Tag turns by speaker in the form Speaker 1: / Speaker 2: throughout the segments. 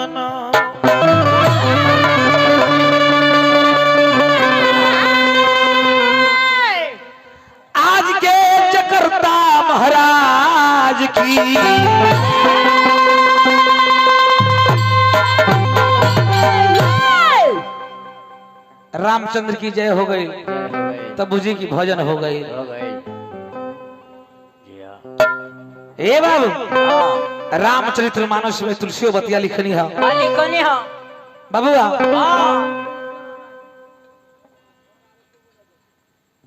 Speaker 1: ना। आज के जकर्ता महाराज की रामचंद्र की जय हो गई, तब्बू जी की भजन हो गई। ए बाबू, रामचरित्र मानस में तुलसी बतिया लिखनी है बाबुआ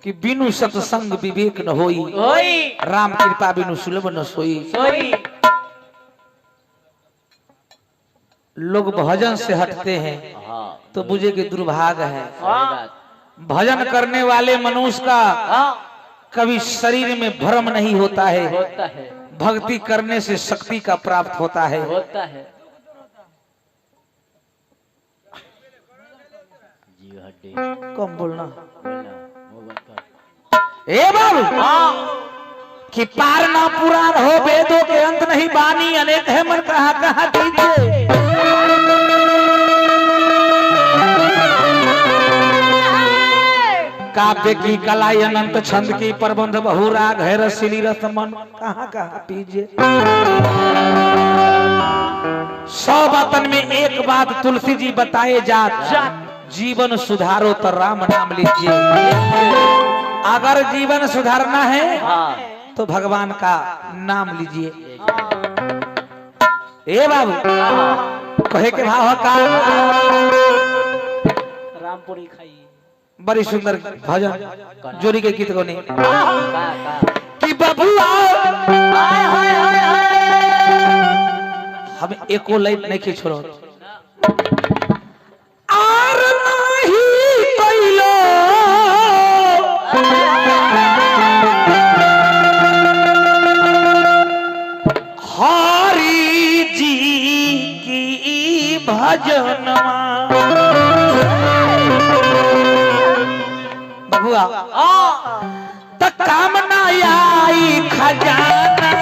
Speaker 1: कि बिनु सत्संग विवेक न होई, राम कृपा बिनु सुलभ न सोई। लोग भजन से हटते हैं तो बुझे कि दुर्भाग्य है। भजन करने वाले मनुष्य का कभी शरीर में भ्रम नहीं होता है। भक्ति करने से शक्ति का प्राप्त होता है। कम बोलना ए बाबू कि पार ना पुराण हो, वेदों के अंत नहीं बानी, अनेक है मन कहा दीजिए। काव्य की कलाई अनंत, छंद की प्रबंध बहुराग है, रसीली रस मन कहाँ पीजिए। 100 बातन में एक बात तुलसी जी बताए जात, जीवन सुधारो तो राम नाम लीजिए। अगर जीवन सुधारना है तो भगवान का नाम लीजिए। ए बाबू कहे के भाव का रामपुरी खाई, बड़ी सुंदर भजन जोड़ी के गीत गोनी कि बबुआ हमें एको लाइन नहीं के छोड़ो। आर नहीं कैलो हरि जी की भजनमा बबुआ तो काम ना आई खजाना।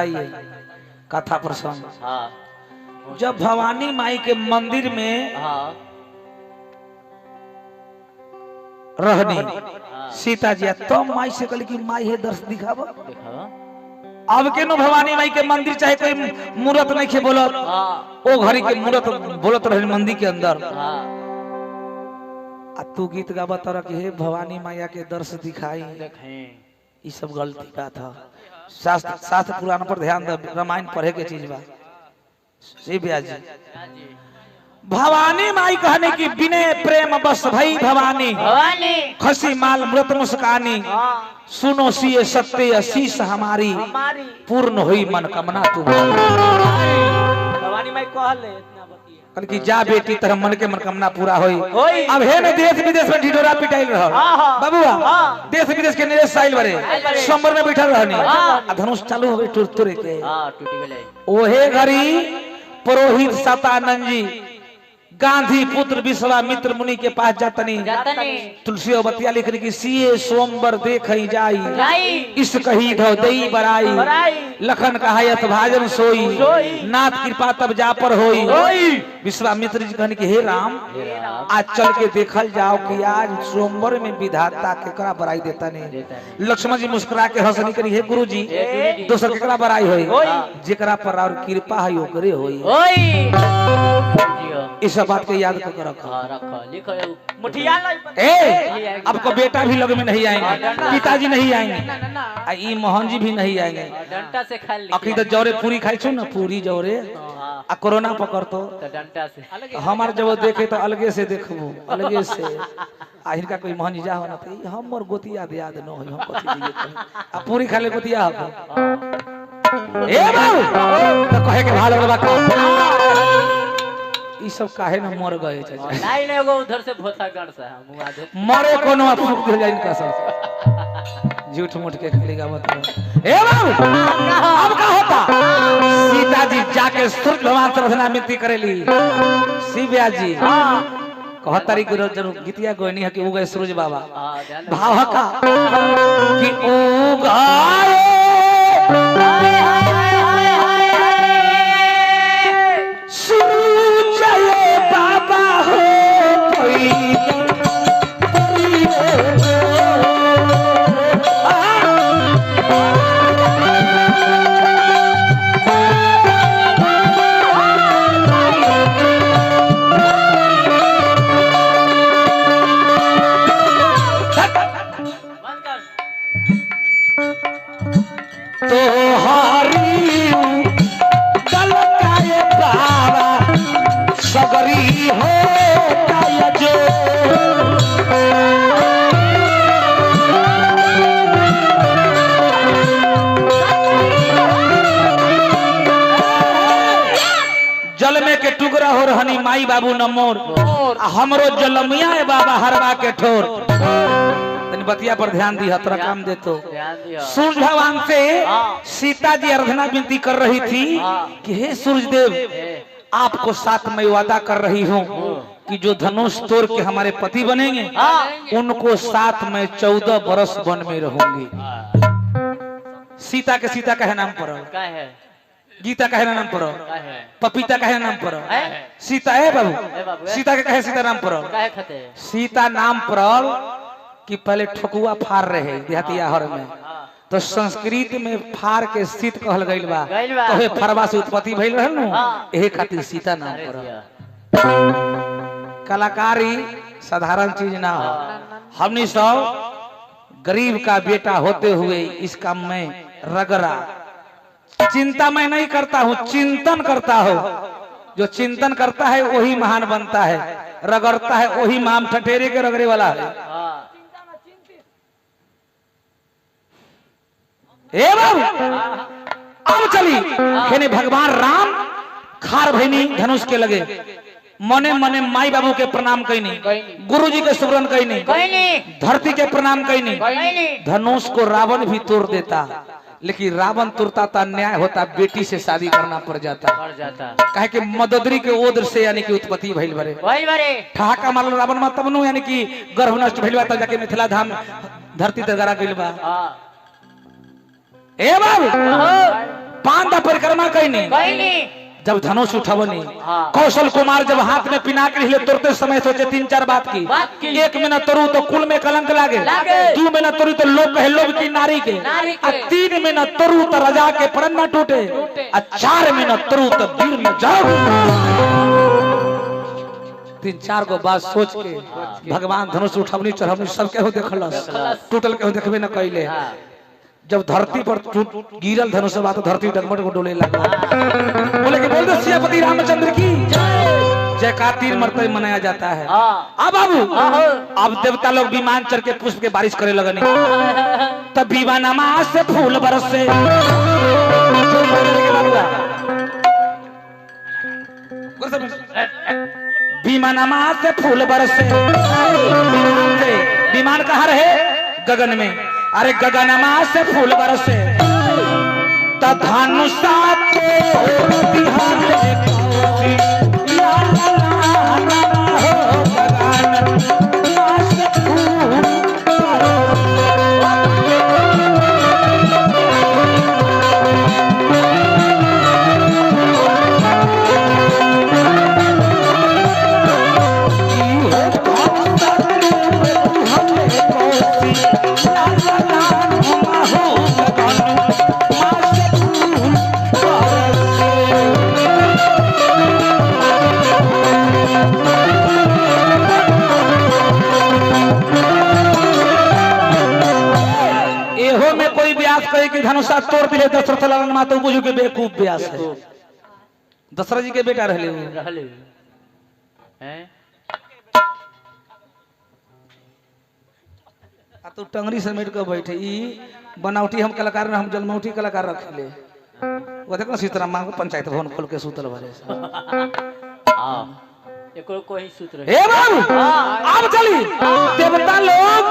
Speaker 1: बताइए कथा प्रसंग।
Speaker 2: हाँ
Speaker 1: जब भवानी माई के मंदिर में
Speaker 2: हाँ
Speaker 1: रहनी
Speaker 2: हाँ
Speaker 1: सीता जी तो माई से कहली कि माई है दर्श दिखावा।
Speaker 2: देखा
Speaker 1: अब के नो भवानी माई के मंदिर चाहे कोई मूर्त नहीं खे बोलत
Speaker 2: हाँ
Speaker 1: ओ घड़ी के मूर्त बोलत रहे मंदिर के अंदर।
Speaker 2: हाँ
Speaker 1: आ तू गीत गावा तरह के हे भवानी मैया के दर्श दिखाई।
Speaker 2: देखें
Speaker 1: ये सब गलती बात है। शास्त्र शास्त्र पुराण पर ध्यान दे, रामायण पढ़े के चीज बा। जी ब्याज जी भवानी माई कहने की बिने प्रेम बस भई भवानी
Speaker 2: भवानी
Speaker 1: खसी माल मृत मुस्कानी
Speaker 2: हाँ
Speaker 1: सुनो सिए सत्य अशीष हमारी
Speaker 2: हमारी
Speaker 1: पूर्ण हुई मन कामना तू।
Speaker 2: भवानी माई कहले इतना बतिया
Speaker 1: कल की जा बेटी तरह मन के मनकामना पूरा होई।
Speaker 2: होई।
Speaker 1: अब है न देश विदेश में ढिढोरा पिटाइल रहल
Speaker 2: हाँ, हाँ।
Speaker 1: बाबूआ
Speaker 2: हाँ।
Speaker 1: देश विदेश के निरेश साइल बरे
Speaker 2: बरे।
Speaker 1: संबर में बैठल रहनी
Speaker 2: हाँ।
Speaker 1: आ धनुष चालू हो गई टुरतुरे के।
Speaker 2: हाँ टूटी गेले
Speaker 1: ओहे घड़ी पुरोहित सतानंद जी गांधी पुत्र विश्वामित्र मुनि के पास जातनी
Speaker 2: जातनी
Speaker 1: तुलसी बतिया लिखने की सीए सोमबर देख जाई
Speaker 2: जाई
Speaker 1: इस कही धो दई बराई
Speaker 2: बराई
Speaker 1: लखन कहायत भाजन सोई
Speaker 2: सोई।
Speaker 1: नाथ कृपा तब जा पर होई
Speaker 2: होई।
Speaker 1: विश्वामित्र जी कहने की हे राम आज चल के देखल जाओ कि आज सोमवार में विधाता केकरा बराई देता नहीं। लक्ष्मण जी मुस्कुरा के हंसनी करी हे गुरु जी दोसर केकरा बराई होई जेकरा पर और कृपा है ओकरे होई। इस बात के याद कर रखो।
Speaker 2: हाँ रखो लिखो मुठिया
Speaker 1: ए आपको बेटा भी लग में नहीं आएंगे पिताजी नहीं आएंगे आ ई मोहन जी भी नहीं आएंगे।
Speaker 2: डंटा से खा ली
Speaker 1: अखी तो जौरे पूरी खाई छो ना पूरी जौरे
Speaker 2: हाँ
Speaker 1: आ कोरोना पकड़ तो
Speaker 2: डंटा से
Speaker 1: हमार जब देखे तो अलगे से देखबो अलगे से आ इनका कोई मोहन जी जा हो ना तो हमर गोतिया याद न होई हम कथि दिए आ पूरी खा ले गोतिया हो ए बाबू तो कहे के भालो बाबा का ई सब काहे न मर गए चाचा
Speaker 2: नहीं नहीं वो उधर से भोथा गण से हम मुआ दे
Speaker 1: मरे कोनो फूक दे जाइन का सब झूठ मूठ के खाली गावत रहो। ए बाबू अब का होता सीता जी जाके सूर्य भगवान से प्रार्थना विनती करेली शिवया जी कहतरी के जरूर गीतिया गोनी है कि उगे सूरज बाबा
Speaker 2: हाँ ध्यान
Speaker 1: भाव का कि उगाए सूरज बाबा हो कोई सगरी हो जो जल में के टुकड़ा हो रहनी माई बाबू नमोर हमरो जलमिया है बाबा हरवा के ठोर तनी बतिया पर ध्यान दी हतरा काम दे तो
Speaker 2: ध्यान दियो
Speaker 1: सूर्य भगवान से सीता जी अर्चना विनती कर रही थी कि हे सूर्य देव आपको साथ में वादा कर रही हूँ कि जो धनुष तोड़ के हमारे पति बनेंगे उनको साथ में 14 बरस वन में रहूंगी। सीता के सीता कहे नाम पर
Speaker 2: क्या है
Speaker 1: गीता कहे नाम पर
Speaker 2: क्या है
Speaker 1: पपीता कहे नाम पर सीता है बाबू सीता के कहे सीता नाम पर
Speaker 2: क्या है खते
Speaker 1: सीता नाम पर कि पहले ठकुआ फार रहे देहतिया हर में तो संस्कृत में फार के स्थित कहल गइल बा तो हे फरवा से उत्पत्ति भइल रहल नु एहे खातिर सीता नाम पर। कलाकारी साधारण चीज ना हो। हमनी सब गरीब का बेटा होते हुए इस काम में रगड़ा चिंता मैं नहीं करता हूँ चिंतन करता हूँ। जो चिंतन करता है वही महान बनता है रगड़ता है वही माम ठठेरे के रगड़े वाला है। ए बाबू अब चली खेने भगवान राम खार भैनी धनुष के लगे मने मने माई बाबू के प्रणाम कैनी गुरुजी के सुमरन कैनी धरती के प्रणाम कैनी धनुष को रावण भी तोड़ देता लेकिन रावण तोड़ता था न्याय होता बेटी से शादी करना पड़ जाता कहे कि मददरी के ओद्र से यानी कि उत्पत्ति भइल बरे ठहाका मारल रावण मा तब नु यानी कि गर्भ नष्ट भइल बा तब जाके मिथिला धाम धरती तगरा गइल बा। ए बाबू पांडा परिक्रमा कईनी जब धनुष उठवनी कौशल कुमार जब हाथ में पिनाक लिए तुरते समय सोचे 3-4 बात की 1 मिनट तरू तो कुल में कलंक लागे 2 मिनट तरू तो लोग कहे लोग की नारी के 3 मिनट तरू तो राजा के प्रण न टूटे 4 मिनट तरू तो वीर न जाओ 3-4 को बात सोच के भगवान धनुष उठवनी चढ़वनी सब केहू देखलस टूटल केहू देखबे न कइले जब धरती पर गिरल धनुष बात तो धरती डगमग को डोले लगा बोले कि बोल दो सियापति रामचंद्र की जयकार 3 मरतबे मनाया जाता है। अब बाबू अब देवता लोग विमान चढ़ के पुष्प के बारिश करे लगने तब विमानमा से फूल बरसे विमानमा से फूल बरसे विमान कहाँ रहे गगन में अरे गगनमा से फूल बरसे धनुषा कि धनुषा तोड़ दिले दशरथ लालन माता बुझू के बेवकूफ ब्यास है दशरथ जी के बेटा रहले हैं आ तू टंगरी समेट के बैठे ई बनावटी हम कलाकार न हम जलमौटी कलाकार रखले वो देखो सीताराम मां को पंचायत भवन खोल के सूतल भरे
Speaker 2: हां एको कोई सूत्र
Speaker 1: ए बाबू अब चली देवता लोग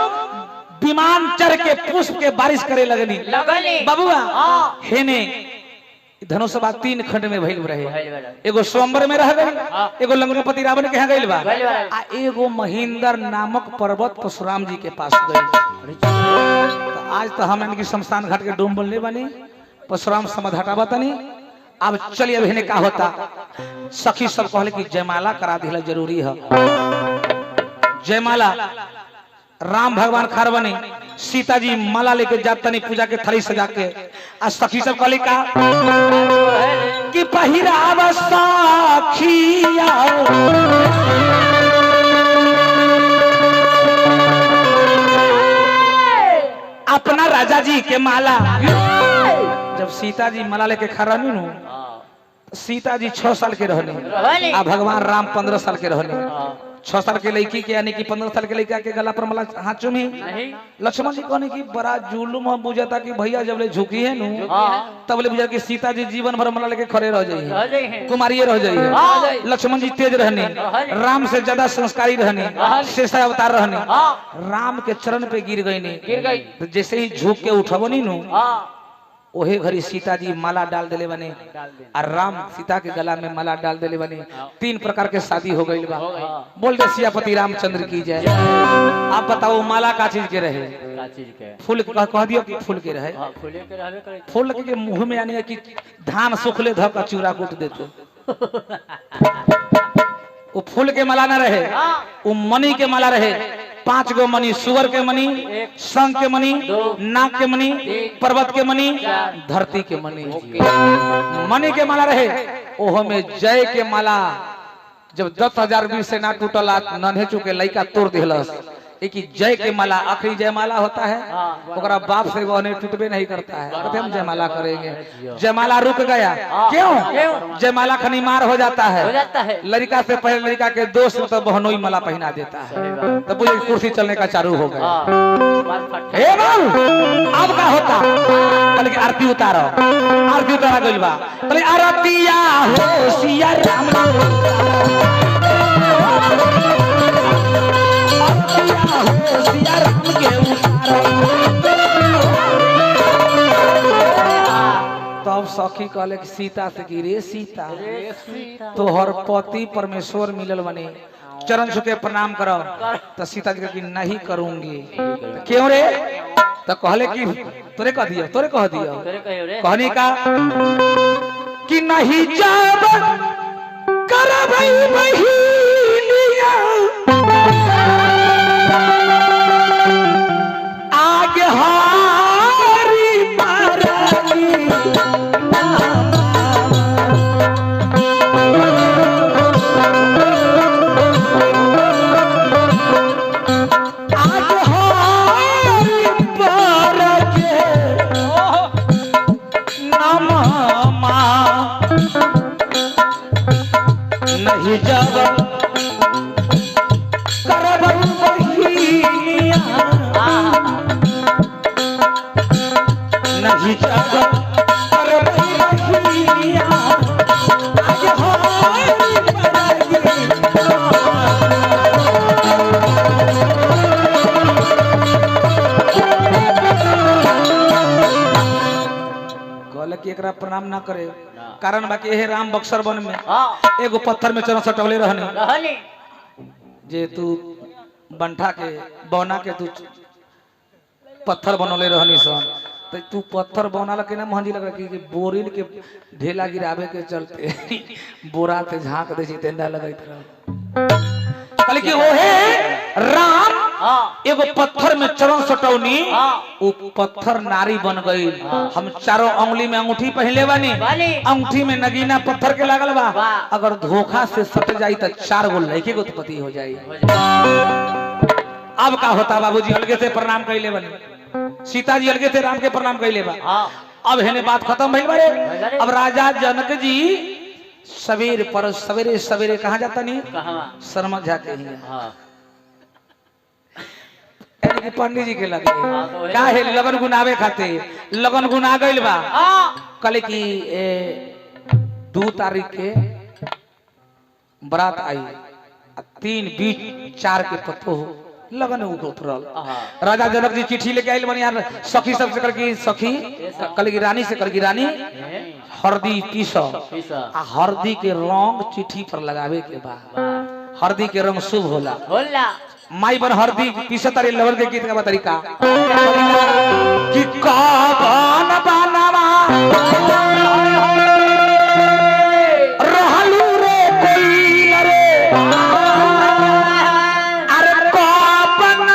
Speaker 1: विमान चढ़ के पुष्प के बारिश करे लगनी बबुआ हेने धनुष बात 3 खंड में भइल रहे एगो स्वयंवर में रह गई एगो लंगोपति रावण के यहाँ गइल बा आ एगो महेंद्र नामक पर्वत परशुराम जी के पास गई तो आज तो हम इनकी शमशान घाट के डोम बोलने बनी परशुराम समझ हटावा तनी अब चलिए अब हेने का होता सखी सब कहले कि जयमाला करा दिला जरूरी है जयमाला राम भगवान खार बने सीता जी माला लेके जातनी पूजा के थाली सजा के आ सखी सब कहली का कि पहिराव सखिया अपना राजा जी के माला जब सीता जी माला लेके खड़ा नहीं नु सीता जी 6 साल के रहने आ भगवान राम 15 साल के रहने 6 साल के लड़की के यानी कि 15 साल के लड़का के गला पर मला हाथ चूमी लक्ष्मण जी कहने की बड़ा जुलुम बुझाता कि भैया जब ले झुकी है नु तब ले बुझा कि सीता जी जीवन भर मला लेके खड़े रह जाइए कुमारी रह जाइए लक्ष्मण जी तेज रहने राम से ज्यादा संस्कारी रहने शेष अवतार रहने राम के चरण पे गिर गई जैसे ही झुक के उठबनी नु ओहे घड़ी सीता जी माला डाल देले बने और राम सीता के गला में माला डाल देले बने 3 प्रकार के शादी हो गई बा बोल दे सियापति रामचंद्र की जय। आप बताओ माला का चीज के रहे फूल कह दियो कि फूल के रहे फूल के मुंह में यानी कि धान सुखले ध का चूरा कूट देते वो फूल के माला न रहे वो मणि के माला रहे 5 गो मणि सुअर के मणि शंख के मणि नाग के मणि पर्वत के मणि धरती के मणि मणि के माला रहे ओहो में जय के माला जब 10,000 वीर से ना टूटल नन्हे चुके लइका तोड़ दिलस एक जय के माला आखिरी जयमाला होता है ओकरा बाप से वो टूटबे नहीं करता है कहते हम जयमाला करेंगे जयमाला रुक गया क्यों जयमाला खनी मार हो जाता है लड़का से पहले लड़का के दोस्त तो बहनोई माला पहना देता है तो पूरी कुर्सी चलने का चालू हो गया अब क्या होता पहले आरती उतारो आरती उतारा गइल बा पहले आरतिया हो सिया राम तब सखी कहले कि सीता से कि रे सीता तोहर पति परमेश्वर मिलल बने चरण छुके प्रणाम करो तो सीता जी की नहीं करूंगी क्यों रे तो कहले कि तोरे कह दियो
Speaker 2: तोरे कहियो रे
Speaker 1: कहनी का कि नहीं जाब करबै बहिनिया आगे हारी मारनी आगे हारी मारके नममा नहीं जाब करबै बहिनिया नहीं जाब करबै बहिनिया आगे हारी कहले कि एकरा प्रणाम ना करे कारण बाकी हे राम बक्सर वन में एगो पत्थर में चरण सटवले रहने जे तू बंठा के बौना के तू पत्थर बनौले रहनी सन तो तू पत्थर बनल के ना महंजी लग कि बोरिल के ढेला गिरावे के चलते बोरा ते झांक दे छी तेंदा लगैत रह कहले कि ओहे राम एगो पत्थर में चरण सटौनी वो पत्थर नारी बन गई हम चारों अंगुली में अंगूठी पहले बानी अंगूठी में नगीना पत्थर के लागल बा अगर धोखा से सट जाई तो 4 गो लड़के को उत्पत्ति हो जाई अब का होता बाबूजी अलगे से प्रणाम कइले बनी सीता जी अलगे से राम के प्रणाम कइले बा अब हेने बात खत्म भइल बारे अब राजा जनक जी सवेरे पर सवेरे सवेरे कहाँ जाता नहीं शर्मा जाके ही कि पंडित जी के लगे का है लगन गुनावे खाते लगन गुना गइल बा कल की 2 तारीख के बरात आई 3 बीच 4 के पत्तो लगन उतरल राजा जनक जी चिट्ठी लेके आइल बनी यार सखी सबसे कर की सखी कल की रानी से कर की रानी हरदी पीसो आ हरदी के रंग चिट्ठी पर लगावे के बा हरदी के रंग शुभ होला माई बन हरदी पीछे तारी लवर के गीत का तरीका कि कावन बनवा रहलू रे कोई रे अरे कावन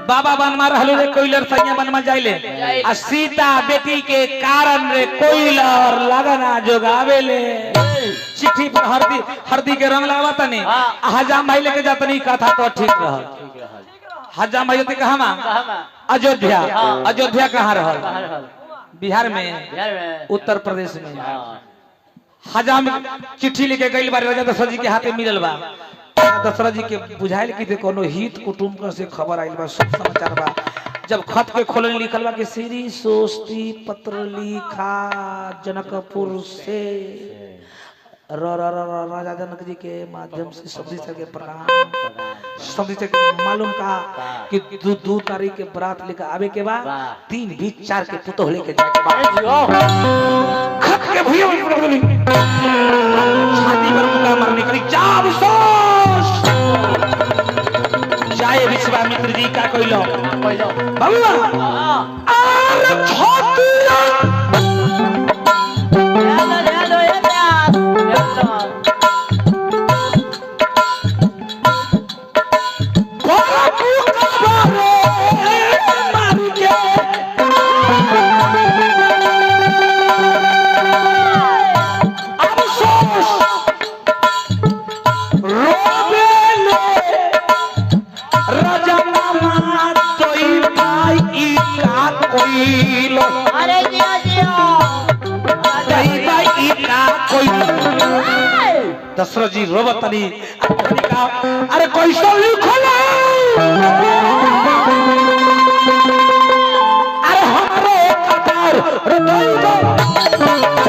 Speaker 1: बाबा बनवा रहलू रे कोइलर सैया बनवा जाइले आ सीता बेटी के कारण रे कोइलर लगना जोगावेले चिट्ठी पर हरदी के रंग लगावा तनी हजाम भाई लेके जातनी कथा तो ठीक रहल हजाम भाई ते कहवा अयोध्या अयोध्या कहाँ रहल बिहार में उत्तर प्रदेश में हजाम चिट्ठी लेके गइल बारे राजा दशरथ जी के हाथे मिलल बा दशरथ जी के बुझाइल कि कोनो हित कुटुंब से खबर आइल बा सब समाचार बा जब खत के खोलन लिखल बा कि श्री सोस्ती पत्र लिखा जनकपुर से राजा जनक जी के माध्यम से सब के प्रणाम सब मालूम का कि 2 तारीख के बरात लेकर आवे के बाद 3 बीच 4 के पुतोह लेके जाए के बाद खत के भैया छाती पर मुका मारने करी जाब सोच जाए विश्वामित्र जी का कोइलो बबुआ आर छातिया दशरथ जी रोबतनी अरे कैसा लिखल अरे हमारे कपार रुपये दो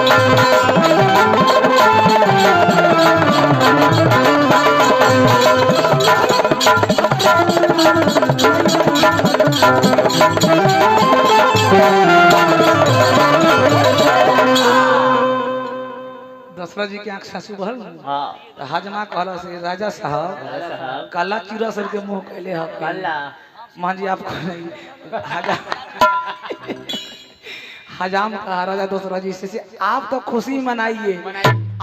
Speaker 1: दशरथ जी के आंख सासू बहल हजमा कहला से राजा साहब काला चूरा सर के मुंह कैले ह मां जी आपको नहीं हजाम कहा राजा दशरथ जी से आप तो खुशी मनाइए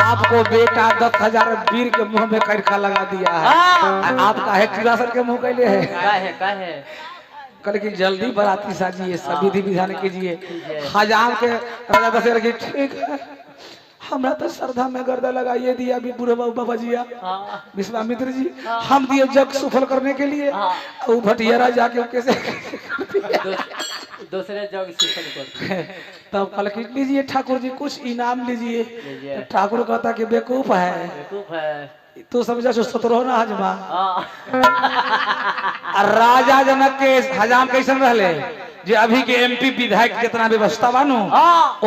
Speaker 1: आपको बेटा 10,000 वीर के मुंह में करखा लगा दिया है आप काहे चूरा सर के मुंह कैले है कल की जल्दी बराती साजिए सब विधि विधान कीजिए हजाम के राजा दशरथ जी ठीक है हमरा तो श्रद्धा में गर्दा लगाइए दिया भी बुढ़े बाबा जिया विश्वामित्र जी हम दिए जग सफल करने के लिए वो भटियारा जाके कैसे
Speaker 2: दूसरे जग सफल करते
Speaker 1: तब कल की लीजिए ठाकुर जी कुछ इनाम लीजिए तो ठाकुर कहता कि बेवकूफ है तू समझा जो 17 ना हजमा राजा जनक के हजाम कैसन रहले जे अभी के एमपी विधायक जितना व्यवस्था बानू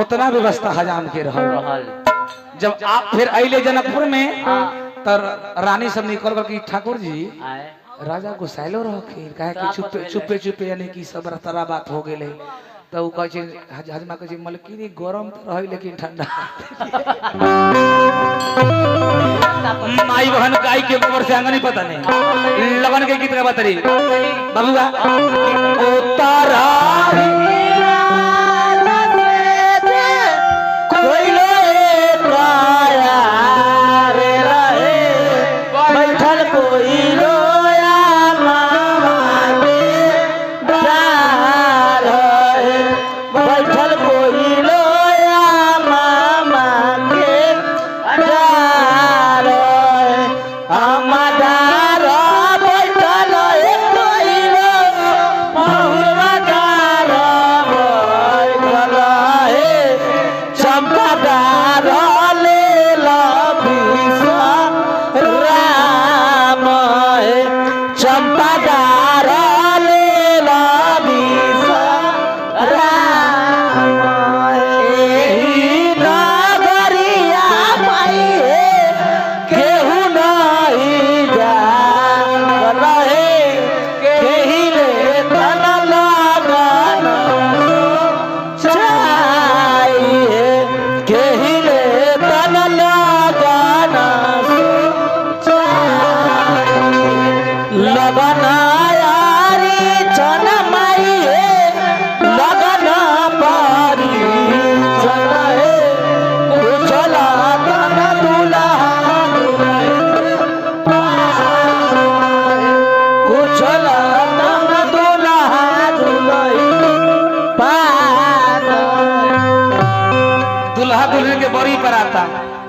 Speaker 1: उतना व्यवस्था हजाम के रहल जब आप फिर अले जनकपुर में तो रानी सब निकल कर कि ठाकुर जी राजा गुस्साइलो रखी कहे कि चुपे चुपे यानी कि सब तरह बात हो गेले तो वो कहे हजमा कहे मलकिनी गरम तो रही लेकिन ठंडा माई बहन गाय के गोबर से आंगन पता नहीं लगन के गीत का बतरी बाबूगा ओ तारा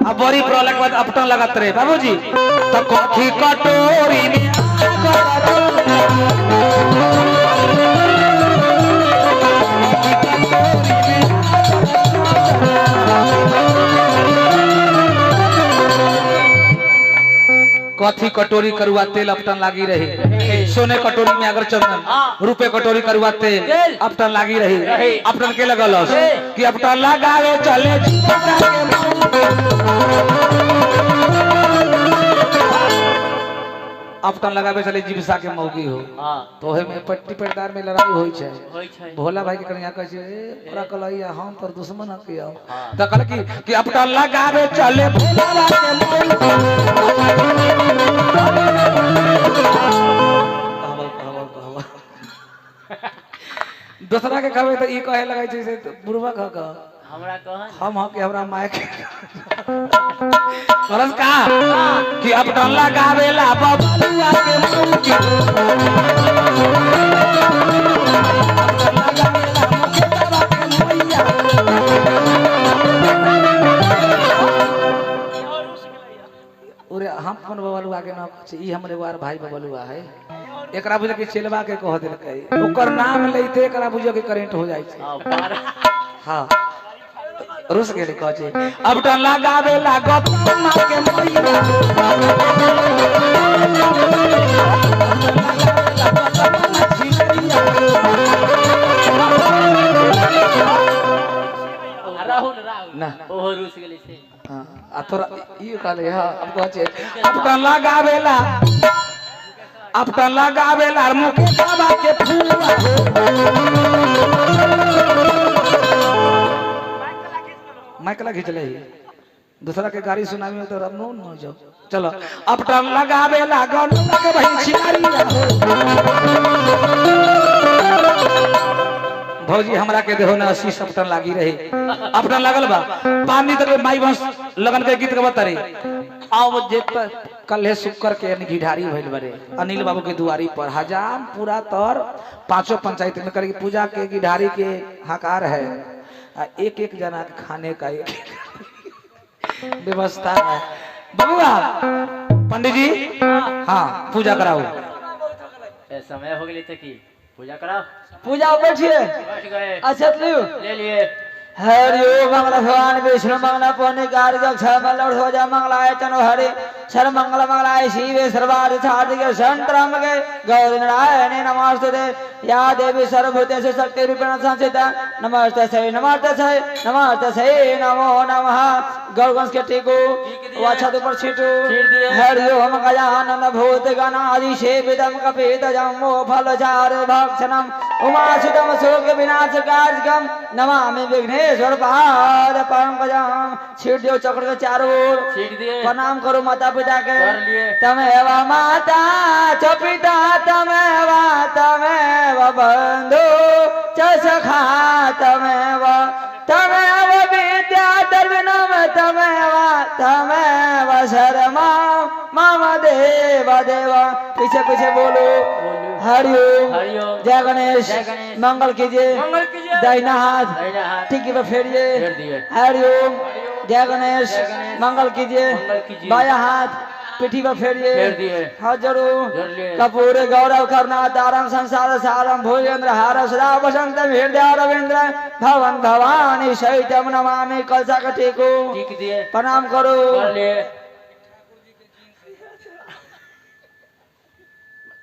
Speaker 1: अब बोरी प्रोलक बाद अपटन लगात रहे बाबूजी तो कॉफी कटोरी में कॉफी कटोरी करुआ तेल अपटन लागी रही सोने कटोरी में अगर चंदन रुपए कटोरी करुआ तेल अपटन लागी रही अपटन के लगल कि अपटन लगावे चले अपटन लगावे चले जीविसा के मौगी हो तो हे में पट्टी पटदार में लड़ाई होई छे भोला भाई के कन्या कह छे ओरा कलैया हम तोर दुश्मन हकियो त कहल कि अपटन लगावे चले भोला के मौगी दूसरा के कहबे त ई कहे लगै छै से बुढ़वा कह
Speaker 2: हमरा कह
Speaker 1: हम के हमरा माय के परस का कि अपटन लगावेला बबुआ के मुंह ओरे हम अपन बबलुआ के नाम छै ई हमरे वार भाई बबलुआ है एकरा बुझे के चेलवा के कह देलकै ओकर नाम लइते एकरा बुझे के करंट हो जाय छै हां रुस गेली कह छै अपटन लगावेला गपमा के मोइया
Speaker 2: ओहो रूस गेली छे
Speaker 1: हां आ तोरा ई कहले हां अब कह छे अब त लगावेला अब त लगावेला मुके बाबा के फूला माइकला खींच ले दूसरा के गाड़ी सुनावी में तो रमनो न जाओ चलो अब त लगावेला गन लगे भाई छिनारिया भौजी हमरा के देहो ना 80 सप्ताह लागी रही अपना लगल बा पानी तक माई बस लगन के गीत गबत रे आओ जे कल शुक्र के घिढारी भइल बरे अनिल बाबू के दुआरी पर हजाम पूरा तौर पांचों पंचायत में करके पूजा के घिढारी के हकार है एक एक जना के खाने का एक व्यवस्था है बबुआ पंडित जी हाँ पूजा कराओ
Speaker 2: समय हो गई की पूजा कराओ
Speaker 3: पूजा बैठिए
Speaker 2: बैठ गए
Speaker 3: अच्छा
Speaker 2: ले लिए
Speaker 3: हरि ओम मंगल भगवान विष्णु मंगल पुण्य कार्य मंगल हो जा मंगलाय तनो हरि सर्व मंगल मंगलाय शिवे सर्वार्थ साधिके संतराम के गौरी नारायण नमस्ते या देवी सर्वभूतेषु शक्ति रूपेण संस्थिता नमस्ते नमो नमः गौरवंश के टीको वाचा ऊपर छीटू हरि ओम गजानन भूत गणादि सेवितम कपित जम्मो फलचार भक्षणम उमासुतम शोक विनाश कार्यकम नमामि विघ्नेश्वर पाद पंकजम छीट दियो चक्र के चारों ओर
Speaker 2: छीट दिए
Speaker 3: प्रणाम करो माता पिता के
Speaker 2: कर लिए
Speaker 3: तमेव माता च पिता तमेव बंधु च सखा तमेव विद्या द्रविणम तमेव शर्मा मम देव देव पीछे पीछे बोलो हरिओम जय गणेश मंगल कीजिए दाहिना हाथ ठीक पर फेरिए हरिओम जय गणेश मंगल कीजिए बाया हाथ पीठी पर फेरिए हाथ जरूर कपूर गौरव करना तारम संसार सारम भोजेंद्र हार सदा वसंत हृदय रविंद्र भवन भवानी शैतम नमामि कलसा का टेको प्रणाम करो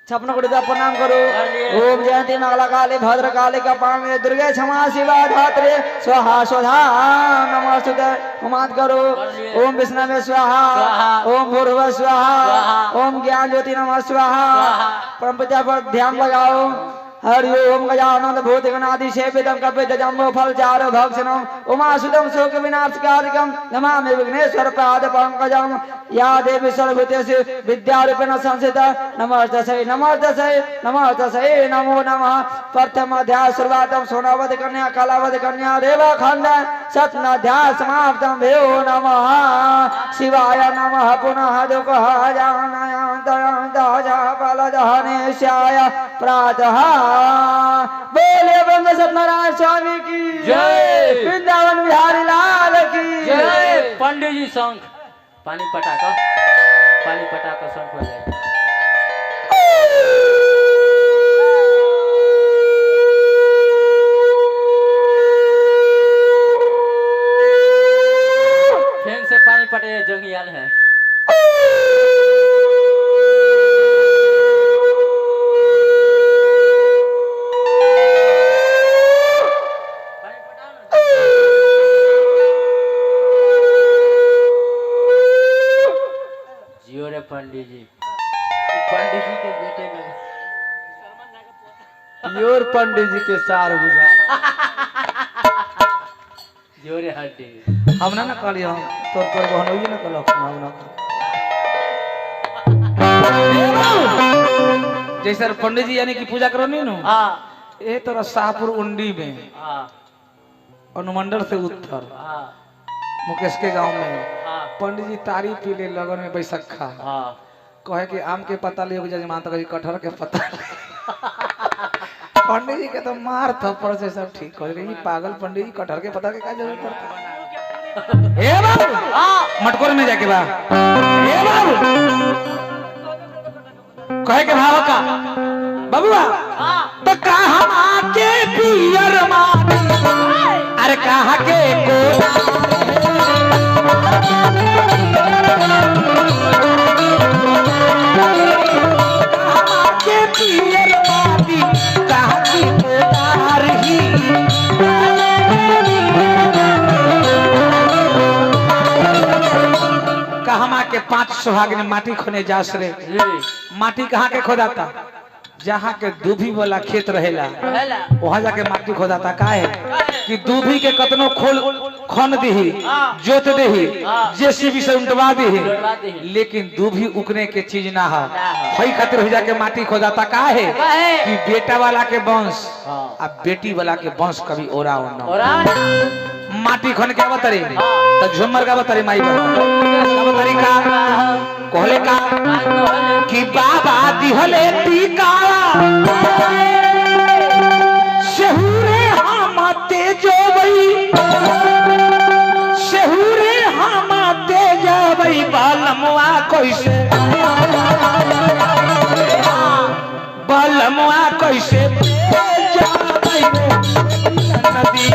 Speaker 3: छपन को प्रणाम करो ओम जयंती मंगला काली भद्र काली कपाले दुर्गे क्षमा शिवा धात्रे स्वाहा स्वधा नमस्ते उमाद करो ओम विष्णवे स्वाहा ओम भूर्भुवः स्वाहा ओम ज्ञान ज्योति नमः स्वाहा परम पिता पर ध्यान लगाओ हरि ओम गजानन भूत गणादि सेवितम कपित जम्बो फलचार भक्षणम उमासुतम शोक विनाशकारिकम नमामि विघ्नेश्वर पाद पंकजम या देवी सर्वभूतेषु विद्यारूपेण संस्थिता नमस्ते नमो नमः प्रथम अध्याय शुरुआतम सोनावध कन्या कालावध कन्या रेवा खंड सप्तमाध्याय समाप्तम भयो नमः शिवाय नमः पुनः दुख जानाय फलजहनेशाय प्रातः बोले ब्रह्म सत्यनारायण स्वामी की जय वृंदावन बिहारी लाल की
Speaker 2: जय पंडित जी शंख पानी पटाका शंख हो जाए फेन से पानी पटे जोगियाल है पंडित जी के बेटे में
Speaker 3: प्योर पंडित जी के सार बुझा
Speaker 2: जोरे हड्डी
Speaker 1: हमने ना कहली हम तोर बहन होई ना कहलक हम ना जैसे पंडित जी यानी कि पूजा करो नहीं नो
Speaker 2: हां
Speaker 1: ए तोरा शाहपुर उंडी में
Speaker 2: हां
Speaker 1: अनुमंडल से उत्तर
Speaker 2: हां
Speaker 1: मुकेश के गांव में
Speaker 2: हां
Speaker 1: पंडित जी तारी पीले लगन में बैसखा
Speaker 2: हां
Speaker 1: कहे कि आम के पता ले जजमान तो कटहर के पता पंडित जी के तो मार थप्पड़ से सब ठीक हो गई पागल पंडित जी कटहर के पता के क्या जरूरत पड़ता ए बाबू मटकोर में जाके बा ए बाबू कहे के भाव का बबुआ तो कहां आके पियर मारी अरे कहां के को पियर मारी कहां की कोदार ही के 5 सुहागिन माटी खोने जास रे। माटी कहाँ के खोदाता? जहाँ के दूभी वाला खेत रहेला वहां जाके माटी खोदाता। का है कि दूभी के कतनो खन दही, जोत दही, जेसीबी से उंटवा दही, लेकिन दूभी उगने के चीज ना है। वही खातिर हो जाके माटी खोदाता। का है कि बेटा वाला के वंश अब बेटी वाला के वंश कभी ओरा ना। माटी खन के बतरी तो झुमर का बतरी माई बतरी का कहले का कि बाबा दिहले टीका शहूरे हम तेजोबई, शहूरे हम तेजोबई बालमवा कैसे, बालमवा कैसे तेजोबई नदी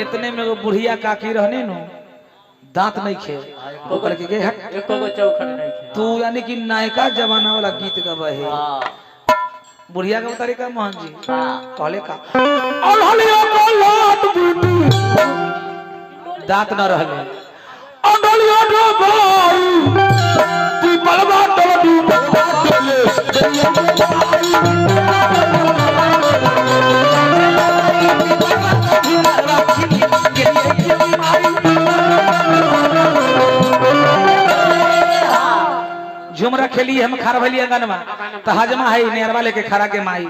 Speaker 1: इतने में वो बुढ़िया काकी रहने नो दांत नहीं खे ओकर के हट
Speaker 2: एको गो चौखट नहीं खे।
Speaker 1: तू यानी कि नायका जमाना वाला गीत गावे है। बुढ़िया का तरीका मोहन जी कहले का अढ़लिया को लात बूटी दांत न रहले अढ़लिया रो भाई तू बलवा तलडी झुमरा खेली हम खार भली अंगनमा त हजमा है नेरवा लेके खरा के माई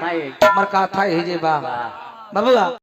Speaker 1: मर का था हे जे बा बाबूआ।